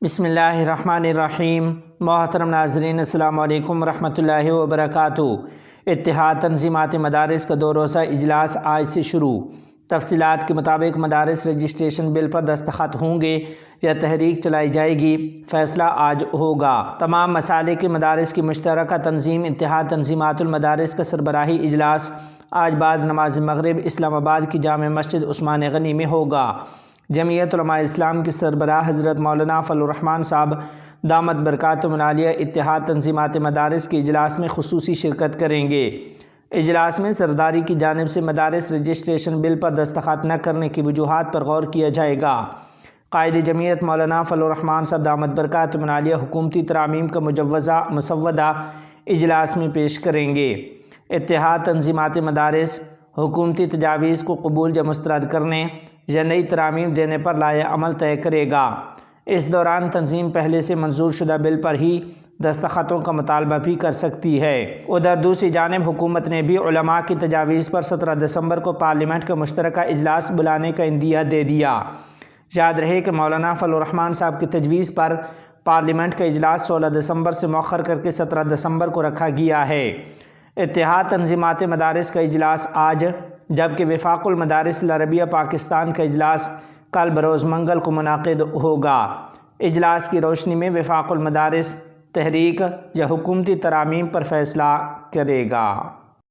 بسم اللہ الرحمن الرحیم۔ محترم ناظرین، السلام علیکم ورحمۃ اللہ وبرکاتہ۔ اتحاد تنظیمات مدارس کا 2 روزہ اجلاس آج سے شروع۔ تفصیلات کے مطابق مدارس رجسٹریشن بل پر دستخط ہوں گے یا تحریک چلائی جائے گی، فیصلہ آج ہوگا۔ تمام مسالک کے مدارس کی مشترکہ تنظیم اتحاد تنظیمات المدارس کا سربراہی اجلاس آج بعد نماز مغرب اسلام آباد کی جامع مسجد عثمان غنی میں ہوگا۔ جمعیت علماء اسلام کے سربراہ حضرت مولانا فضل الرحمان صاحب دامت برکاتہم العالیہ اتحاد تنظیمات مدارس کے اجلاس میں خصوصی شرکت کریں گے۔ اجلاس میں سرداری کی جانب سے مدارس رجسٹریشن بل پر دستخط نہ کرنے کی وجوہات پر غور کیا جائے گا۔ قائد جمعیت مولانا فضل الرحمان صاحب دامت برکاتہم العالیہ حکومتی ترامیم کا مسودہ اجلاس میں پیش کریں گے۔ اتحاد تنظیمات مدارس حکومتی تجاویز کو قبول یا مسترد کرنے یا نئی ترامیم دینے پر لائحہ عمل طے کرے گا۔ اس دوران تنظیم پہلے سے منظور شدہ بل پر ہی دستخطوں کا مطالبہ بھی کر سکتی ہے۔ ادھر دوسری جانب حکومت نے بھی علماء کی تجاویز پر 17 دسمبر کو پارلیمنٹ کا مشترکہ اجلاس بلانے کا عندیہ دے دیا۔ یاد رہے کہ مولانا فضل الرحمان صاحب کی تجویز پر پارلیمنٹ کا اجلاس 16 دسمبر سے مؤخر کر کے 17 دسمبر کو رکھا گیا ہے۔ اتحاد تنظیمات مدارس کا اجلاس آج، جبکہ وفاق المدارس العربیہ پاکستان کا اجلاس کل بروز منگل کو منعقد ہوگا۔ اجلاس کی روشنی میں وفاق المدارس تحریک یا حکومتی ترامیم پر فیصلہ کرے گا۔